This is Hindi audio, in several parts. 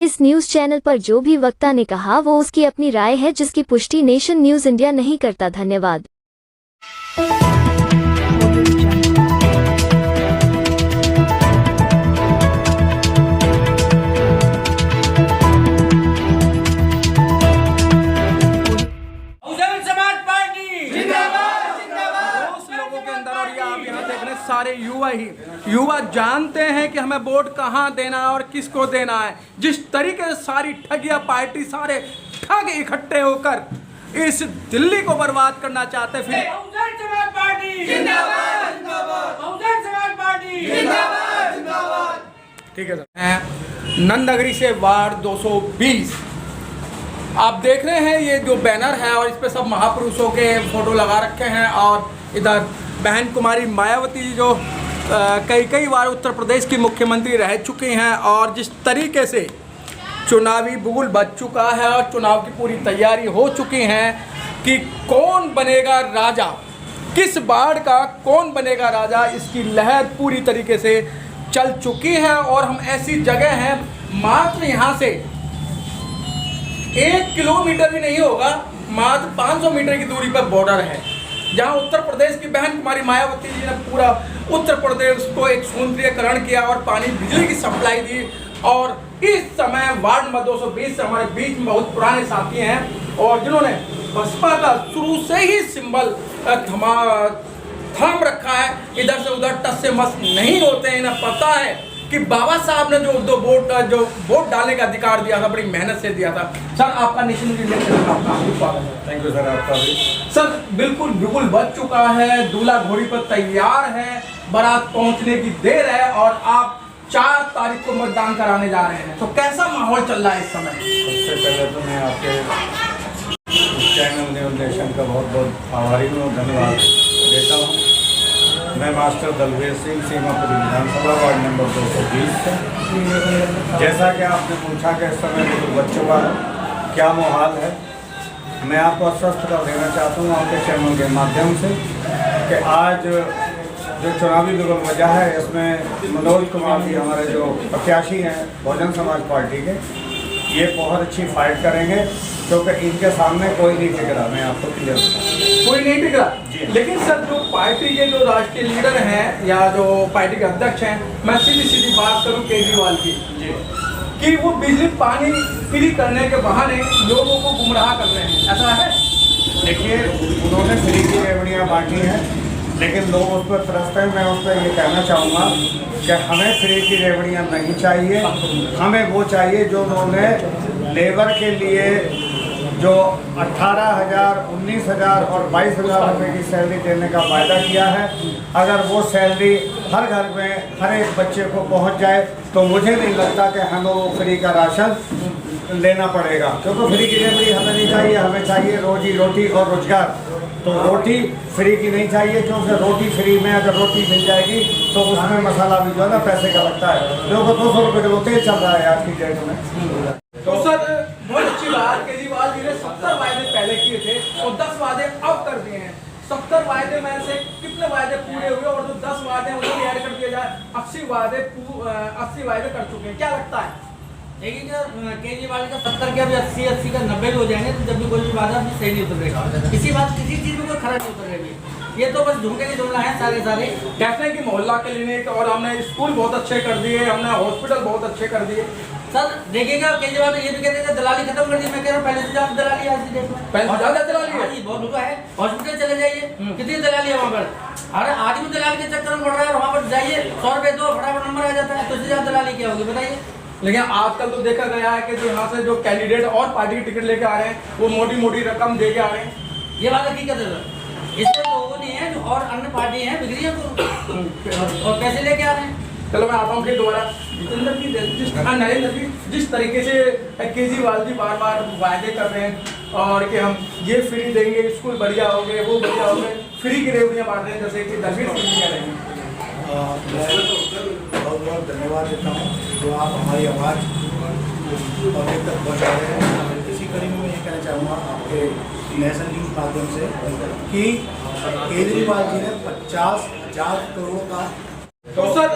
इस न्यूज चैनल पर जो भी वक्ता ने कहा वो उसकी अपनी राय है जिसकी पुष्टि नेशन न्यूज इंडिया नहीं करता। धन्यवाद। सारे युवा जानते हैं कि हमें वोट कहां देना है और किसको देना है। जिस तरीके से सारी ठगिया पार्टी, सारे ठग इकट्ठे होकर इस दिल्ली को बर्बाद करना चाहते फिर बहुजन समाज पार्टी जिंदाबाद, बहुजन समाज पार्टी जिंदाबाद। ठीक है सर। नंदनगरी से वार्ड 220 आप देख रहे हैं, ये जो बैनर है और इस पे सब महापुरुषों के फोटो लगा रखे हैं और इधर बहन कुमारी मायावती जी जो कई बार उत्तर प्रदेश की मुख्यमंत्री रह चुकी हैं और जिस तरीके से चुनावी बुगुल बच चुका है और चुनाव की पूरी तैयारी हो चुकी है कि कौन बनेगा राजा, किस वार्ड का कौन बनेगा राजा, इसकी लहर पूरी तरीके से चल चुकी है। और हम ऐसी जगह हैं, मात्र यहाँ से 1 किलोमीटर भी नहीं होगा, मात्र 500 मीटर की दूरी पर बॉर्डर है, जहां उत्तर प्रदेश की बहन कुमारी मायावती जी ने पूरा उत्तर प्रदेश को एक सौंदर्यीकरण किया और पानी बिजली की सप्लाई दी। और इस समय वार्ड नंबर 220 से हमारे बीच में बहुत पुराने साथी हैं और जिन्होंने बसपा का शुरू से ही सिंबल थाम रखा है, इधर से उधर टस से मस नहीं होते हैं। इन्हें पता है कि बाबा साहब ने जो वोट डालने का अधिकार दिया था, बड़ी मेहनत से दिया था। सर आपका नेशनल इलेक्शन का स्वागत है। थैंक यू सर, आपका भी। सर बिल्कुल बच चुका है, दूल्हा घोड़ी पर तैयार है, बारात पहुंचने की देर है और आप 4 तारीख को मतदान कराने जा रहे हैं, तो कैसा माहौल चल रहा है इस समय? सबसे पहले तो मैं आपके चैनल न्यूज नेशन का बहुत बहुत आभारी हूँ, धन्यवाद देता हूँ। मैं मास्टर दलवीर सिंह, सीमापुर विधानसभा वार्ड नंबर 220 से। जैसा कि आपने पूछा कि इस समय बिल्कुल बच चुका है, क्या माहौल है, मैं आपको आश्वस्त कर देना चाहता हूँ आपके चैनल के माध्यम से कि आज जो चुनावी बिगुल वजह है, इसमें मनोज कुमार जी हमारे जो प्रत्याशी हैं बहुजन समाज पार्टी के, ये बहुत अच्छी फाइट करेंगे क्योंकि इनके सामने कोई नहीं टिक रहा। मैं आपको क्लियर कोई नहीं टिक रहा। लेकिन सर जो पार्टी के जो राष्ट्रीय लीडर हैं या जो पार्टी के अध्यक्ष हैं, मैं सीधी बात करूं केजरीवाल की जी, कि वो बिजली पानी फ्री करने के बहाने लोगों को गुमराह कर रहे हैं, ऐसा है? देखिए, उन्होंने फ्री की रेवड़ियाँ बांटी हैं लेकिन लोग उस पर त्रस्त हैं। मैं उस पर ये कहना चाहूँगा कि हमें फ्री की रेवड़ियाँ नहीं चाहिए, हमें वो चाहिए जो उन्होंने लेबर के लिए जो 18,000, 19,000 और 22,000 रुपये की सैलरी देने का वायदा किया है। अगर वो सैलरी हर घर में हर एक बच्चे को पहुंच जाए तो मुझे नहीं लगता कि हमें वो फ्री का राशन लेना पड़ेगा, क्योंकि फ्री की रेवड़ी हमें नहीं चाहिए। हमें चाहिए रोजी रोटी और रोजगार। तो रोटी फ्री की नहीं चाहिए, क्योंकि रोटी फ्री में अगर रोटी मिल जाएगी तो उसमें मसाला भी जो है ना पैसे का लगता है। लोगों को 200 रुपये किलो तेल चल रहा है आज की डेट में। तो सर बहुत अच्छी बात, केजरीवाल जी ने 70 वायदे पहले किए थे और 10 वादे अब कर दिए हैं। 70 वायदे में से कितने वायदे पूरे हुए और जो 10 वादे हैं उनको ऐड कर दिया जाए, 80 वायदे कर चुके हैं। क्या लगता है? लेकिन केजरीवाल का 70 के अभी 80 का 90 हो जाएंगे तो जब भी कोई भी वादा भी सही नहीं उतरेगा। किसी चीज में कोई खरा नहीं उतरेगी। ये तो बस झुमके नहीं झुमला है सारे। कहते हैं कि मोहल्ला क्लिनिक और हमने स्कूल बहुत अच्छे कर दिए, हमने हॉस्पिटल बहुत अच्छे कर दिए। सर देखिएगा, केजरीवाल ये भी कहते हैं दलाली खत्म कर दी। मैं कह रहा हूँ पहले से ज्यादा दलाली आज की डेट में, पहले से ज्यादा दलाली है। जी बहुत हुआ है। हॉस्पिटल चले जाइए, कितनी दलाली है वहाँ पर। अरे आदमी दलाल के चक्कर में पड़ रहा है और वहाँ पर जाइए 100 रुपये दो, फटाफट नंबर आ जाता है। तो इससे ज्यादा दलाली क्या होगी बताइए? लेकिन आजकल तो देखा गया है कि जो यहाँ से जो कैंडिडेट और पार्टी की टिकट लेके आ रहे हैं वो मोटी रकम दे के आ रहे हैं। ये बात हकीकत है सर। इसमें तो वो नहीं है जो और अन्य पार्टी हैं बिगड़ी है और पैसे लेके आ रहे हैं। चलो मैं आता हूँ फिर दोबारा। नरेंद्र जी, जिस तरीके से केजरीवाल जी बार वायदे कर रहे हैं और कि हम ये फ्री देंगे, स्कूल बढ़िया हो गए, वो बढ़िया हो गए, फ्री की रेवड़ियाँ बांट रहे हैं, जैसे कि दलवीर सिंह कह रहे हैं। मैं बहुत धन्यवाद देता हूँ जो आप हमारी आवाज़ पब्लिक तक पहुँचा रहे हैं। इसी कड़ी में मैं ये कहना चाहूँगा आपके नेशनल न्यूज़ माध्यम से कि केजरीवाल जी ने 50,000 करोड़ का। तो सर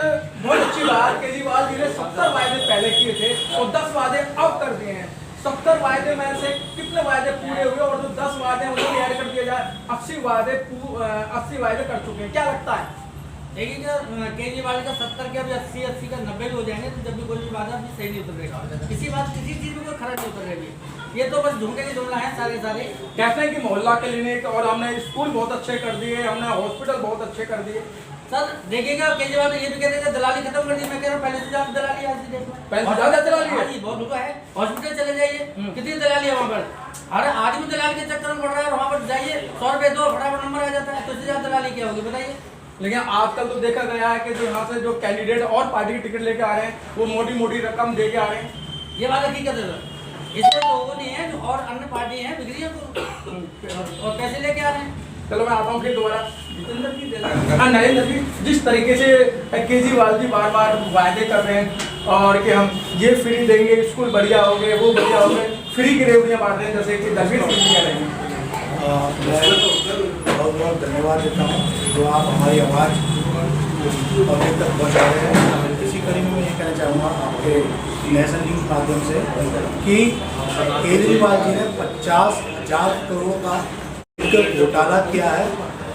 बहुत अच्छी बात, केजरीवाल जी ने 70 वायदे पहले किए थे और 10 वादे अब कर दिए हैं। 70 वायदे में से कितने वायदे पूरे हुए और जो 10 वादे हैं उनको ऐड कर दिया जाए, 80 वायदे कर चुके हैं। क्या लगता है? देखिए क्या केजरीवाल का 70 के अभी 80 का 90 भी हो जाएंगे तो जब भी कोई भी वादा भी सही नहीं उतरेगा। किसी चीज में कोई खरा नहीं उतर रही है। ये तो बस झुमके की जुमला है सारे। कहते हैं कि मोहल्ला क्लिनिक और हमने स्कूल बहुत अच्छे कर दिए, हमने हॉस्पिटल बहुत अच्छे कर दिए। सर देखिएगा केजरीवाल तो ये भी कहते हैं दलाली खत्म कर दी। मैं कह रहा हूँ पहले से ज्यादा दलाली आज देखो, पहले से ज्यादा दलाली है। हाँ जी, बहुत रुका है। हॉस्पिटल चले जाइए, कितनी दलाली है वहाँ पर। अरे आदमी दलाल के चक्कर में पड़ रहा है, वहाँ पर जाइए 100 रुपए दो फटाफट नंबर आ जाता है। तो इससे ज्यादा दलाली क्या होगी बताइए। लेकिन आजकल तो देखा गया है कि जो यहाँ से जो कैंडिडेट और पार्टी की टिकट लेके आ रहे हैं वो मोटी रकम दे के आ रहे हैं। ये बात हकीकत है सर। इसमें तो वो नहीं है जो और अन्य पार्टी है बिगड़ी है तो और पैसे लेके आ रहे हैं। चलो मैं आता हूँ फिर दोबारा। हाँ नरेंद्र जी, जिस तरीके से केजरीवाल जी बार वायदे कर रहे हैं और कि हम ये फ्री देंगे, स्कूल बढ़िया हो गए, वो बढ़िया हो गए, फ्री की रेवड़ियाँ बांट रहे हैं जैसे कि दलवीर सिंह जी कह रहे हैं। मैं बहुत धन्यवाद देता हूँ जो आप हमारी आवाज़ पब्लिक तक पहुँचा रहे हैं। इसी कड़ी में मैं ये कहना चाहूँगा आपके नेशनल न्यूज़ माध्यम से कि केजरीवाल जी ने 50,000 करोड़ का एक घोटाला किया है।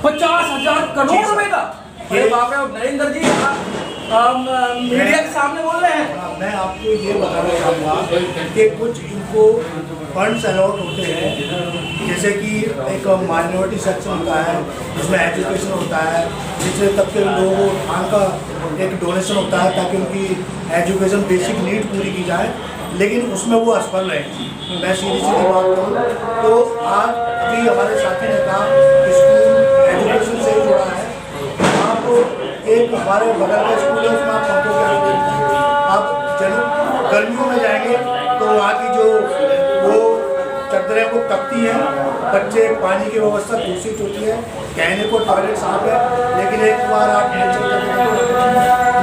50,000 करोड़ रुपए का? अरे बाप रे, नरेंद्र जी मीडिया के सामने बोल रहे हैं। मैं आपको ये बताना चाहूँगा कि कुछ इनको फंड्स अलॉट होते हैं, जैसे कि एक माइनॉरिटी सेक्शन होता है जिसमें एजुकेशन होता है, जिससे तब के लोगों को खान का एक डोनेशन होता है ताकि उनकी एजुकेशन बेसिक नीड पूरी की जाए, लेकिन उसमें वो असफल रहे। मैं सीधी बात करूँ तो आज अभी हमारे साथी ने कहा स्कूल एजुकेशन से जुड़ा है। आप एक हमारे बगल का स्कूल है, उसमें आप पंखों के आगे देखते हैं। आप जब गर्मियों में जाएंगे तो वहाँ की जो वो चद्दरें वो तपती हैं, बच्चे पानी की व्यवस्था दूषित होती है, कहने को टॉयलेट साफ है, लेकिन एक बार आप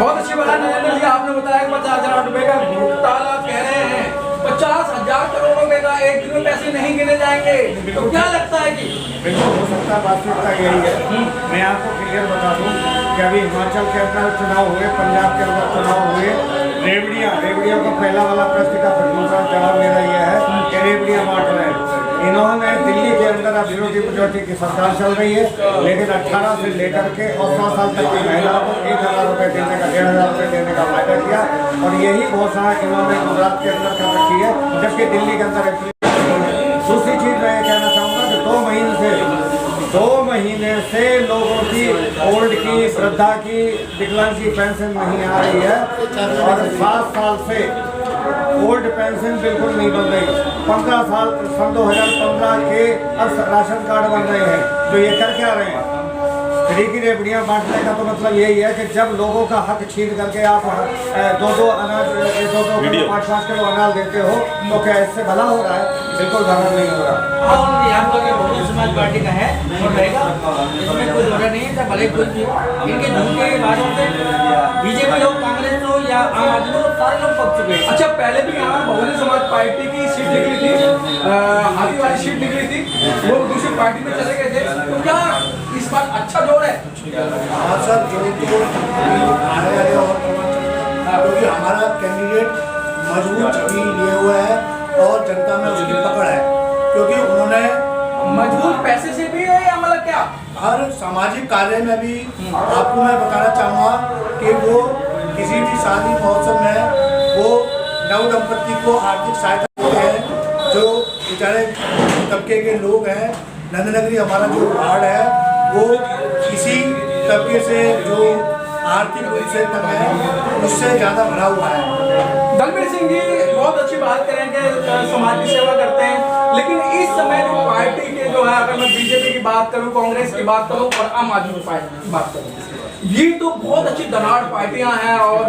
बहुत अच्छी बात है नरेंद्र जी, आपने बताया 50,000 रुपए का घोटाला कह रहे हैं। 50,000 करोड़ रुपए का एक दिन में पैसे नहीं गिने जाएंगे, तो क्या लगता है कि बिल्कुल हो सकता है। वास्तविकता यही है। मैं आपको क्लियर बता दूं कि अभी हिमाचल के अंदर चुनाव हुए, पंजाब के अंदर चुनाव हुए, रेवड़ियों का पहला वाला प्रश्न का फिर दूसरा जवाब मेरा यह है कि रेवड़ियाँ बांट रहे हैं। इन्होंने दिल्ली के अंदर अब विरोधी मेजोरिटी की सरकार चल रही है, लेकिन 18 से लेकर के और 100 साल तक की महिलाओं को 1,000 रुपये देने का 1,500 रुपये देने का वायदा किया और यही घोषणा इन्होंने गुजरात के अंदर कर रखी है, जबकि दिल्ली के अंदर दूसरी चीज़ मैं ये कहना चाहूँगा कि 2 महीने से लोगों की ओल्ड की, वृद्धा की, विकलांग की पेंशन नहीं आ रही है और 7 साल से ओल्ड पेंशन बिल्कुल नहीं बन रही। 15 साल सन 2015 के अब राशन कार्ड बन रहे हैं, तो ये कर क्या रहे हैं? फ्री की रेवड़ियाँ बांटने का तो मतलब यही है कि जब लोगों का हक छीन करके आप 2-2 अनाज 2-2 5-5 किलो अनाज देते हो तो क्या इससे भला हो रहा है? बिल्कुल भला नहीं हो रहा। और यहाँ पर बहुजन समाज पार्टी का है और रहेगा, इसमें कोई दोहरा नहीं है। भले कोई भी हो, इनके झूठे वादों से बीजेपी हो, कांग्रेस हो या आम आदमी हो, सारे लोग पक चुके हैं। अच्छा, पहले भी यहाँ बहुजन समाज पार्टी की सीट निकली थी, हाथी वाली सीट निकली थी, वो दूसरी पार्टी में चले गए थे, तो क्या इस बार अच्छा जोड़ है? हाँ सर, जो तो आने वाले और क्योंकि हमारा कैंडिडेट मजबूत छवि लिए हुआ है और जनता में उसकी पकड़ है, क्योंकि उन्होंने मजबूत पैसे से भी है या मतलब क्या? हर सामाजिक कार्य में भी आपको मैं बताना चाहूँगा कि वो किसी भी शादी महोत्सव में वो नव दंपत्ति को आर्थिक सहायता देते हैं। जो बेचारे तबके के लोग हैं, नंदनगरी हमारा जो वार्ड है वो इसी तबके से जो आर्थिक रूप से तक है उससे ज़्यादा भरा हुआ है। दलवीर सिंह जी बहुत अच्छी बात करेंगे, समाज की सेवा करते हैं, लेकिन इस समय जो पार्टी के जो है, अगर मैं बीजेपी की बात करूं, कांग्रेस की बात करूं और आम आदमी पार्टी की बात करूं, ये तो बहुत अच्छी धनाढ़ पार्टियां हैं और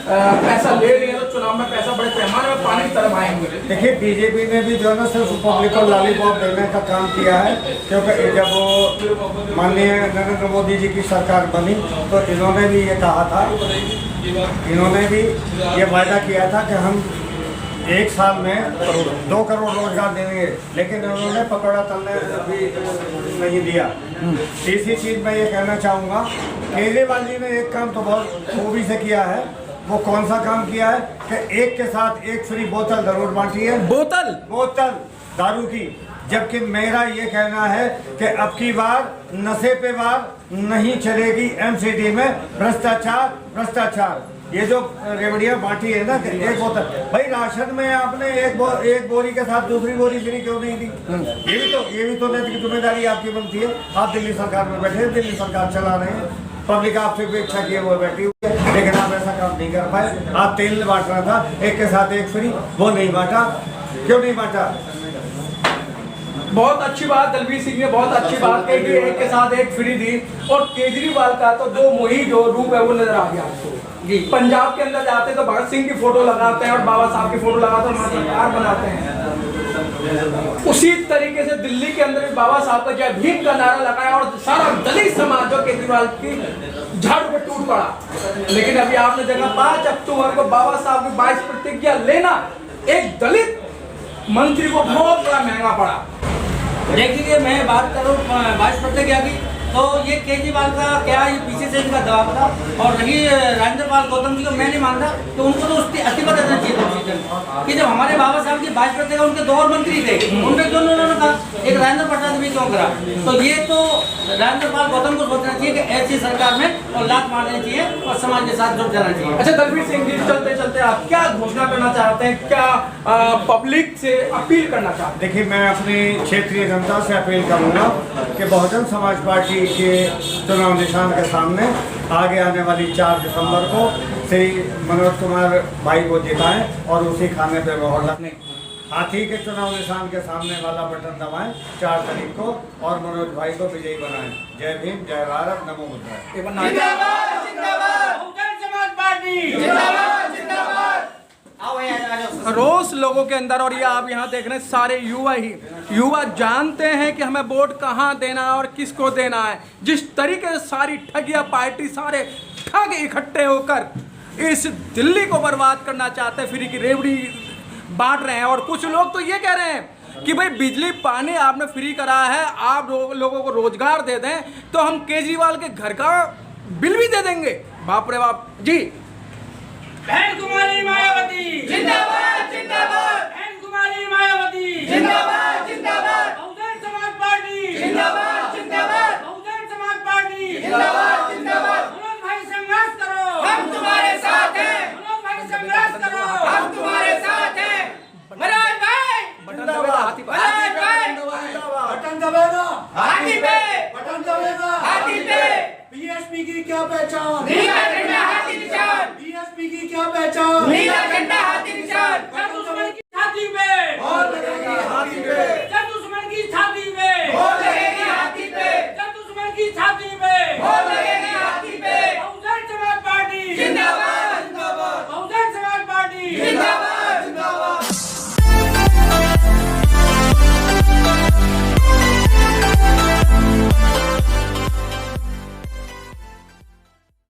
पैसा ले रही हैं, तो चुनाव में पैसा बड़े पैमाने में पानी की तरफ आएंगे। देखिए, बीजेपी ने भी जो है ना सिर्फ पब्लिक को लॉलीपॉप देने का काम किया है, क्योंकि जब वो माननीय नरेंद्र मोदी जी की सरकार बनी तो इन्होंने भी ये कहा था, इन्होंने भी ये वायदा किया था कि हम 1 साल में 2 करोड़ रोजगार देंगे, लेकिन उन्होंने पकौड़ा तलने भी नहीं दिया। तीसरी चीज मैं ये कहना चाहूँगा, केजरीवाल जी ने एक काम तो बहुत खूबी से किया है। वो कौन सा काम किया है कि एक के साथ एक फ्री बोतल जरूर बांटी है, बोतल दारू की। जबकि मेरा ये कहना है कि अब की बार नशे पे वार नहीं चलेगी एमसीडी में। भ्रष्टाचार ये जो रेवड़ियाँ बांटी है ना, एक बोतल, भाई राशन में आपने एक बोरी के साथ दूसरी बोरी फ्री क्यों नहीं दी? ये भी तो नैतिक जिम्मेदारी आपकी बनती है। आप दिल्ली सरकार में बैठे, दिल्ली सरकार चला रहे हैं, पब्लिक आपसे अपेक्षा किए वो बैठी हुई है, लेकिन आप ऐसा काम नहीं कर पाए। आप तेल बांट रहा था, एक के साथ एक फ्री, वो नहीं बांटा। क्यों नहीं बांटा? बहुत अच्छी बात दलवीर सिंह ने बहुत अच्छी बात कही कि एक के साथ एक फ्री दी। और केजरीवाल का तो दो मुही जो रूप है वो नजर आ गया आपको जी। पंजाब के अंदर जाते तो भगत सिंह की फोटो लगाते हैं और बाबा साहब की फोटो लगाते हैं, सरकार बनाते हैं। उसी तरीके से दिल्ली के अंदर बाबा साहब का जय भीम का नारा लगाया और सारा दलित समाज जो केजरीवाल की झाड़ू पे टूट पड़ा। लेकिन अभी आपने देखा 5 अक्टूबर को बाबा साहब की 22 प्रतिज्ञा लेना एक दलित मंत्री को बहुत बड़ा महंगा पड़ा। देखिए, मैं बात करूँ 22 प्रतिज्ञा की, तो ये केजरीवाल का क्या ये पीछे से इनका दबाव था। और रही राजेंद्र पाल गौतम जी को मैं नहीं मानता, तो उनको तो इस्तीफा देना चाहिए था उसी दिन कि जब हमारे बाबा साहब की 22 प्रतिज्ञा, उनके 2 और मंत्री थे, उनके क्यों उन्होंने कहा, एक राजेंद्र प्रसाद भी क्यों करा? तो ये तो राजेंद्र पाल गौतम को सोचना चाहिए कि ऐसी सरकार में और लात मारनी चाहिए और समाज के साथ जुड़ जाना चाहिए। अच्छा दलवीर सिंह जी, चलते चलते आप क्या घोषणा करना चाहते हैं, क्या पब्लिक से अपील करना चाहते हैं? देखिए, मैं अपनी क्षेत्रीय जनता से अपील करूंगा कि बहुजन समाज पार्टी के चुनाव निशान के सामने आगे आने वाली 4 दिसंबर को श्री मनोज कुमार भाई को जिताएं और उसी खाने पे मोहर लगने, हाथी के चुनाव निशान के सामने वाला बटन दबाएं 4 तारीख को और मनोज भाई को विजयी बनाएं। जय भीम, जय भारत, नमो बुद्धाय। रोष लोगों के अंदर, और ये आप यहाँ देख रहे हैं सारे युवा जानते हैं कि हमें वोट कहाँ देना है और किसको देना है। जिस तरीके से सारी ठगिया पार्टी, सारे ठग इकट्ठे होकर इस दिल्ली को बर्बाद करना चाहते हैं, फ्री की रेवड़ी बांट रहे हैं। और कुछ लोग तो ये कह रहे हैं कि भाई बिजली पानी आपने फ्री करा है, आप लोगों को रोजगार दे दें तो हम केजरीवाल के घर का बिल भी दे देंगे। बाप रे बाप जी। बहन कुमारी मायावती जिंदाबाद जिंदाबाद, बहन कुमारी मायावती जिंदाबाद जिंदाबाद, बहुजन समाज पार्टी जिंदाबाद जिंदाबाद, बहुजन समाज पार्टी जिंदाबाद जिंदाबाद। मनोज भाई संघर्ष करो, हम तुम्हारे साथ हैं। मनोज भाई संघर्ष करो, हम तुम्हारे साथ हैं। मनोज भाई बटन दबाएगा, हाथी पे बटन दबाएगा, हाथी पे बटन दबाएगा, हाथी पे। बीएसपी की क्या पहचान? नीला झंडा हाथी निशान। बीएसपी की क्या पहचान? नीला झंडा हाथी निशान।